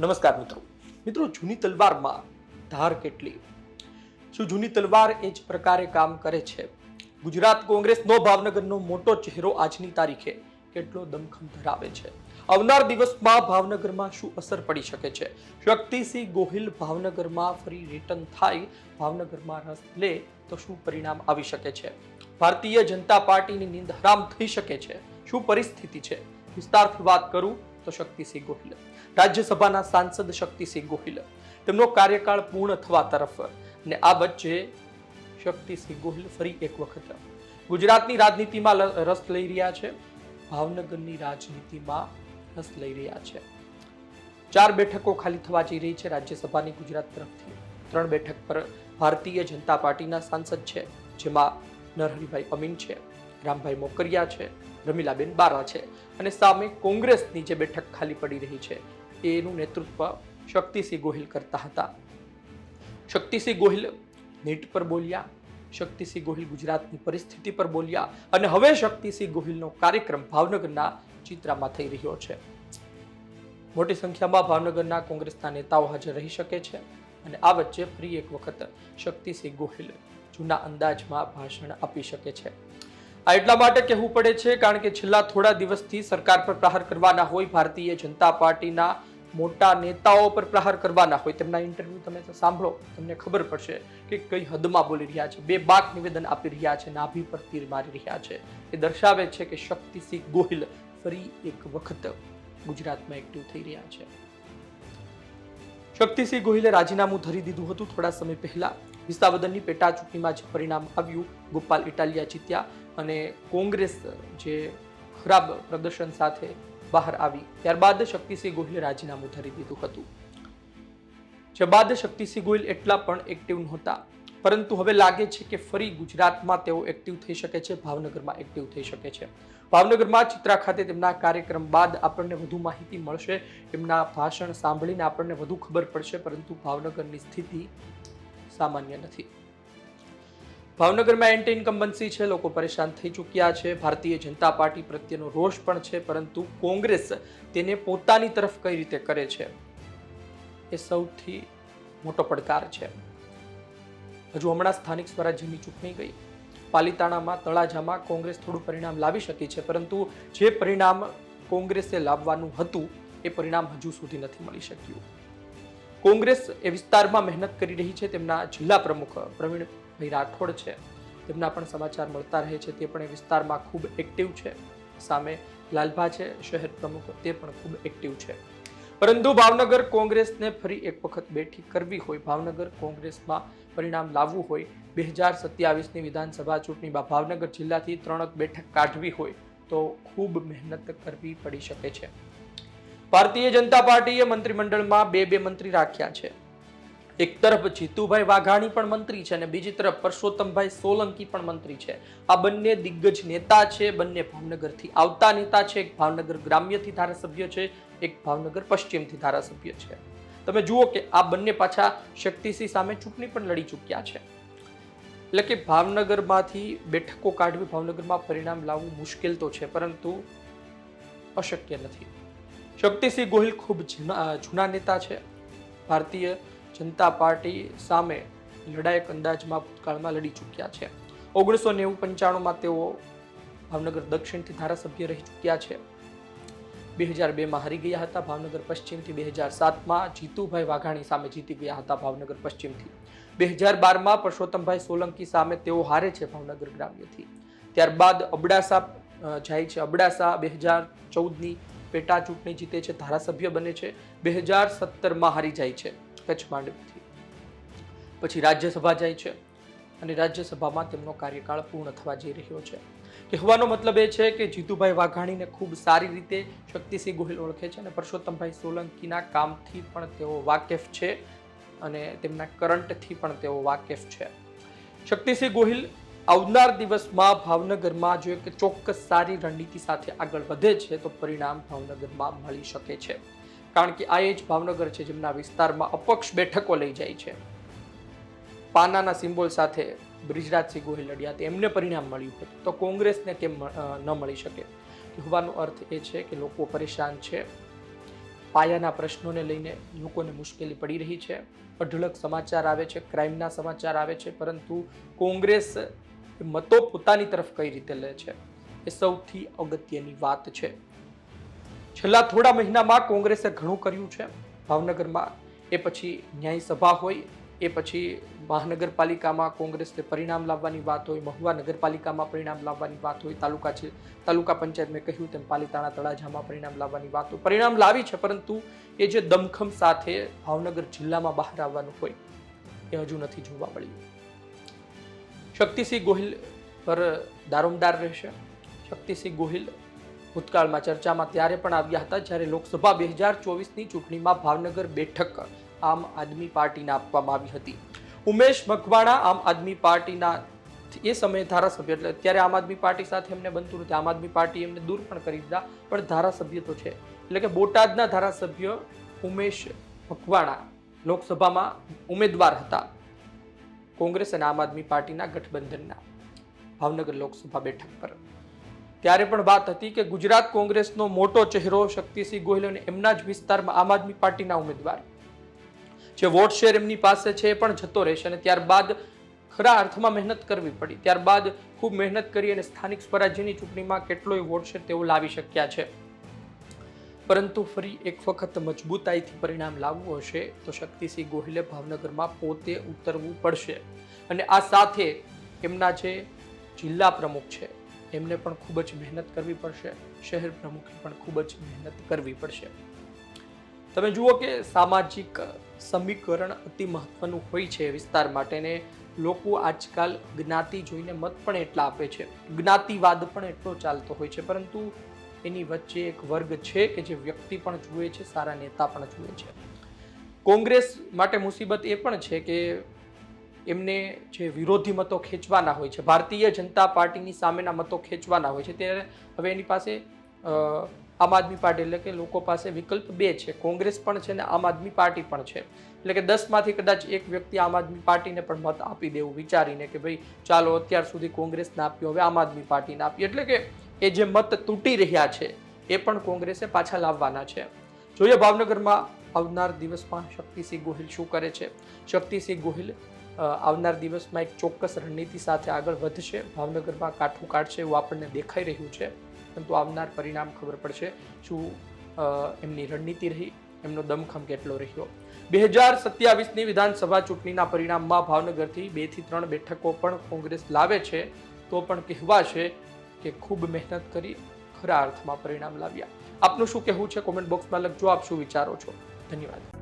નમસ્કાર મિત્રો જૂની તલવારમાં ધાર કેટલી? શું જૂની તલવાર એ જ પ્રકારે કામ કરે છે? ગુજરાત કોંગ્રેસનો ભાવનગરનો મોટો ચહેરો આજની તારીખે કેટલો દમખમ ધરાવે છે? આવનાર દિવસમાં ભાવનગરમાં શું અસર પડી શકે છે? શક્તિસિંહ ગોહિલ ભાવનગરમાં ફરી રિટર્ન થાય, ભાવનગરમાં રસ લે તો શું પરિણામ આવી શકે છે? ભારતીય જનતા પાર્ટીની નીંદ હરામ થઈ શકે છે. શું પરિસ્થિતિ છે? વિસ્તારથી વાત કરું તો શક્તિસિંહ ગોહિલ, રાજ્યસભાના સાંસદ શક્તિસિંહ ગોહિલ, તેમનો કાર્યકાળ પૂર્ણ થવા તરફ, અને આ વચ્ચે શક્તિસિંહ ગોહિલ ફરી એક વખત ગુજરાતની રાજનીતિમાં રસ લઈ રહ્યા છે. ભાવનગરની રાજનીતિમાં રસ લઈ રહ્યા છે. 4 બેઠકો ખાલી થવા જઈ રહી છે રાજ્યસભાની ગુજરાત તરફથી. 3 બેઠક પર ભારતીય જનતા પાર્ટીના સાંસદ છે, જેમાં નરહરિભાઈ અમીન છે, રામભાઈ મોકરિયા છે, રમીલાબેન બારા છે, અને સામે કોંગ્રેસની જે બેઠક ખાલી પડી રહી છે એનું નેતૃત્વ શક્તિસિંહ ગોહિલ કરતા હતા. શક્તિસિંહ ગોહિલ નીટ પર બોલ્યા, શક્તિસિંહ ગોહિલ ગુજરાતની પરિસ્થિતિ પર બોલ્યા, અને હવે શક્તિસિંહ ગોહિલનો કાર્યક્રમ ભાવનગરના ચિત્રામાં થઈ રહ્યો છે. મોટી સંખ્યામાં ભાવનગરના કોંગ્રેસના નેતાઓ હાજર રહી શકે છે, અને આ વચ્ચે ફરી એક વખત શક્તિસિંહ ગોહિલ જૂના અંદાજમાં ભાષણ આપી શકે છે. આ એટલા માટે કહેવું પડે છે કારણ કે છેલ્લા થોડા દિવસથી સરકાર પર પ્રહાર કરવાના હોય, ભારતીય જનતા પાર્ટીના મોટા નેતાઓ પર પ્રહાર કરવાના હોય, તેમના ઇન્ટરવ્યુ તમે સાંભળો, તમને ખબર પડશે કે કઈ હદમાં બોલી રહ્યા છે, બેબાક નિવેદન આપી રહ્યા છે, નાભી પર તીર મારી રહ્યા છે. એ દર્શાવે છે કે શક્તિસિંહ ગોહિલ ફરી એક વખત ગુજરાતમાં એક્ટિવ થઈ રહ્યા છે. શક્તિસિંહ ગોહિલે રાજીનામું ધરી દીધું હતું થોડા સમય પહેલા. વિસાવદરની પેટા ચૂંટણીમાં જે પરિણામ આવ્યું, ગોપાલ ઇટાલિયા જીત્યા અને કોંગ્રેસ જે ખરાબ પ્રદર્શન સાથે બહાર આવી, ત્યારબાદ શક્તિસિંહ ગોહિલે રાજીનામું ધરી દીધું હતું. જે બાદ શક્તિસિંહ ગોહિલ એટલા પણ એક્ટિવ નહોતા, પરંતુ હવે લાગે છે કે ફરી ગુજરાતમાં તેઓ એક્ટિવ થઈ શકે છે, ભાવનગરમાં એક્ટિવ થઈ શકે છે. ભાવનગરમાં ચિત્રા ખાતે તેમના કાર્યક્રમ બાદ આપણને વધુ માહિતી મળશે, એમના ભાષણ સાંભળીને આપણને વધુ ખબર પડશે, પરંતુ ભાવનગરની સ્થિતિ સામાન્ય નથી. ભાવનગરમાં એન્ટી ઇન્કમ્બન્સી છે, લોકો પરેશાન થઈ ચૂક્યા છે. ભારતીય જનતા પાર્ટી પ્રત્યેનો રોષ પણ છે, પરંતુ કોંગ્રેસ તેને પોતાની તરફ કઈ રીતે કરે છે એ સૌથી મોટો પડકાર છે. હજુ હમણાં સ્થાનિક સ્વરાજ્યની ચૂંટણી ગઈ, પાલિતાણામાં, તળાજામાં કોંગ્રેસ થોડું પરિણામ લાવી શકી છે, પરંતુ જે પરિણામ કોંગ્રેસે લાવવાનું હતું એ પરિણામ હજુ સુધી નથી મળી શક્યું. કોંગ્રેસ એ વિસ્તારમાં મહેનત કરી રહી છે. તેમના જિલ્લા પ્રમુખ પ્રવીણભાઈ રાઠોડ છે, તેમના પણ સમાચાર મળતા રહે છે, તે પણ એ વિસ્તારમાં ખૂબ એક્ટિવ છે. સામે લાલભા છે, શહેર પ્રમુખ, તે પણ ખૂબ એક્ટિવ છે. પરંતુ ભાવનગર કોંગ્રેસને ફરી એક વખત બેઠી કરવી હોય, ભાવનગર કોંગ્રેસમાં પરિણામ લાવવું હોય, 2027ની વિધાનસભા ચૂંટણીમાં ભાવનગર જિલ્લાથી 3 બેઠક કાઢવી હોય તો ખૂબ મહેનત કરવી પડી શકે છે. ભારતીય જનતા પાર્ટીએ મંત્રીમંડળમાં 2 મંત્રી રાખ્યા છે. એક તરફ જીતુભાઈ વાઘાણી પણ મંત્રી છે અને બીજી તરફ પરસોત્તમભાઈ સોલંકી પણ મંત્રી છે. આ બંને દિગ્ગજ નેતા છે, બંને ભાવનગરથી આવતા નેતા છે. એક ભાવનગર ગ્રામ્યથી ધારાસભ્ય છે, એક ભાવનગર પશ્ચિમથી ધારાસભ્ય છે. તમે જુઓ કે આ બંને પાછા શક્તિસિંહ સામે ચૂંટણી પણ લડી ચૂક્યા છે. એટલે કે ભાવનગરમાંથી બેઠકો કાઢવી, ભાવનગરમાં પરિણામ લાવવું મુશ્કેલ તો છે, પરંતુ અશક્ય નથી. શક્તિસિંહ ગોહિલ ખૂબ જૂના નેતા છે. ભારતીય જનતા પાર્ટી સામે લડાયક અંદાજમાં ભૂતકાળમાં લડી ચૂક્યા છે. 1990-95માં તેઓ ભાવનગર દક્ષિણથી ધારાસભ્ય રહી ચૂક્યા છે. 2002માં હારી ગયા હતા ભાવનગર પશ્ચિમથી. 2007માં જીતુભાઈ વાઘાણી સામે જીતી ગયા હતા ભાવનગર પશ્ચિમથી. 2012માં પરસોત્તમભાઈ સોલંકી સામે તેઓ હારે છે ભાવનગર ગ્રામ્યથી. ત્યારબાદ અબડાસા જાય છે. અબડાસા 2014ની પેટા ચૂંટણી જીતે છે, ધારાસભ્ય બને છે. 2017માં હારી જાય છે કચ્છ માંડવીથી. પછી રાજ્યસભા જાય છે અને રાજ્યસભામાં તેમનો કાર્યકાળ પૂર્ણ થવા જઈ રહ્યો છે. કહેવાનો મતલબ એ છે કે જીતુભાઈ વાઘાણીને ખૂબ સારી રીતે શક્તિસિંહ ગોહિલ ઓળખે છે અને પરસોત્તમભાઈ સોલંકીના કામથી પણ તેઓ વાકેફ છે અને તેમના કરંટથી પણ તેઓ વાકેફ છે. શક્તિસિંહ ગોહિલ આવનાર દિવસમાં ભાવનગરમાં જો એક ચોક્કસ સારી રણનીતિ સાથે આગળ વધે છે તો પરિણામ ભાવનગરમાં મળી શકે છે. કારણ કે આ એ જ ભાવનગર છે જેમના વિસ્તારમાં અપક્ષ બેઠકો લઈ જાય છે. પાનાના સિમ્બોલ સાથે બ્રિજરાજસિંહ ગોહિલ લડ્યા હતા, એમને પરિણામ મળ્યું હતું, તો કોંગ્રેસને કેમ ન મળી શકે? કહેવાનો અર્થ એ છે કે લોકો પરેશાન છે. પાયાના પ્રશ્નોને લઈને લોકોને મુશ્કેલી પડી રહી છે. અઢળક સમાચાર આવે છે, ક્રાઇમના સમાચાર આવે છે, પરંતુ કોંગ્રેસ મતો પોતાની તરફ કઈ રીતે લે છે એ સૌથી અગત્યની વાત છે. છેલ્લા થોડા મહિનામાં કોંગ્રેસે ઘણું કર્યું છે ભાવનગરમાં. એ પછી ન્યાય સભા હોય, એ પછી મહાનગરપાલિકામાં કોંગ્રેસને પરિણામ લાવવાની વાત હોય, મહુવા નગરપાલિકામાં પરિણામ લાવવાની વાત હોય, તાલુકા પંચાયત મેં કહ્યું તેમ પાલીતાણા તળાજામાં પરિણામ લાવવાની વાત હોય. પરિણામ લાવી છે, પરંતુ એ જે દમખમ સાથે ભાવનગર જિલ્લામાં બહાર આવવાનું હોય એ હજુ નથી જોવા મળ્યું. શક્તિસિંહ ગોહિલ પર દારોમદાર રહેશે. શક્તિસિંહ ગોહિલ ભૂતકાળમાં ચર્ચામાં ત્યારે પણ આવ્યા હતા જ્યારે લોકસભા 2024ની ચૂંટણીમાં ભાવનગર બેઠક આમ આદમી પાર્ટીને આપવામાં આવી હતી. ઉમેશ મકવાણા આમ આદમી પાર્ટીના એ સમયે ધારાસભ્ય, એટલે અત્યારે આમ આદમી પાર્ટી સાથે એમને બનતું નથી, આમ આદમી પાર્ટી એમને દૂર પણ કરી દીધા, પણ ધારાસભ્ય તો છે. એટલે કે બોટાદના ધારાસભ્ય ઉમેશ મકવાણા લોકસભામાં ઉમેદવાર હતા કોંગ્રેસ અને આમ આદમી પાર્ટીના ગઠબંધનના ભાવનગર લોકસભા બેઠક પર. ત્યારે પણ વાત હતી કે ગુજરાત કોંગ્રેસનો મોટો ચહેરો શક્તિસિંહ ગોહિલ અને એમના જ વિસ્તારમાં આમ આદમી પાર્ટીના ઉમેદવાર જે વોટ શેર એમની પાસે છે એ પણ જતો રહેશે. અને ત્યારબાદ ખરા અર્થમાં મહેનત કરવી પડી. ત્યારબાદ ખૂબ મહેનત કરી અને સ્થાનિક સ્વરાજ્યની ચૂંટણીમાં કેટલોય વોટ શેર તેઓ લાવી શક્યા છે. પરંતુ ફરી એક વખત મજબૂતાઈથી પરિણામ લાવવું હશે તો શક્તિસિંહ ગોહિલે ભાવનગરમાં પોતે ઉતરવું પડશે. અને આ સાથે એમના જે જિલ્લા પ્રમુખ છે એમને પણ ખૂબ જ મહેનત કરવી પડશે, શહેર પ્રમુખે પણ ખૂબ જ મહેનત કરવી પડશે. તમે જુઓ કે સામાજિક સમીકરણ અતિ મહત્વનું હોય છે વિસ્તાર માટે, ને લોકો આજકાલ જ્ઞાતિ જોઈને મત પણ એટલા આપે છે, જ્ઞાતિવાદ પણ એટલો ચાલતો હોય છે, પરંતુ એની વચ્ચે એક વર્ગ છે કે જે વ્યક્તિ પણ જુએ છે, સારા નેતા પણ જુએ છે. કોંગ્રેસ માટે મુસીબત એ પણ છે કે એમને જે વિરોધી મતો ખેંચવાના હોય છે, ભારતીય જનતા પાર્ટીની સામેના મતો ખેંચવાના હોય છે, ત્યારે હવે એની પાસે આમ આદમી પાર્ટી એટલે કે લોકો પાસે વિકલ્પ બે છે, કોંગ્રેસ પણ છે ને આમ આદમી પાર્ટી પણ છે. એટલે કે 10માંથી કદાચ એક વ્યક્તિ આમ આદમી પાર્ટીને પણ મત આપી દેવું વિચારીને કે ભાઈ ચાલો અત્યાર સુધી કોંગ્રેસને આપ્યો, હવે આમ આદમી પાર્ટીને આપીએ. એટલે કે એ જે મત તૂટી રહ્યા છે એ પણ કોંગ્રેસે પાછા લાવવાના છે. જોઈએ ભાવનગરમાં આવનાર દિવસમાં શક્તિસિંહ ગોહિલ શું કરે છે. શક્તિસિંહ ગોહિલ આવનાર દિવસમાં એક ચોક્કસ રણનીતિ સાથે આગળ વધશે, ભાવનગરમાં કાઠું કાઢશે એવું આપણને દેખાઈ રહ્યું છે. પરંતુ આવનાર પરિણામ ખબર પડશે શું એમની રણનીતિ રહી, એમનો દમખમ કેટલો રહ્યો. 2027ની વિધાનસભા ચૂંટણીના પરિણામમાં ભાવનગરથી 2 થી 3 બેઠકો પણ કોંગ્રેસ લાવે છે તો પણ કહેવાશે કે ખૂબ મહેનત કરી ખરા અર્થમાં પરિણામ લાવ્યા. આપનું શું કહેવું છે કોમેન્ટ બોક્સમાં લખજો. આપ શું વિચારો છો? ધન્યવાદ.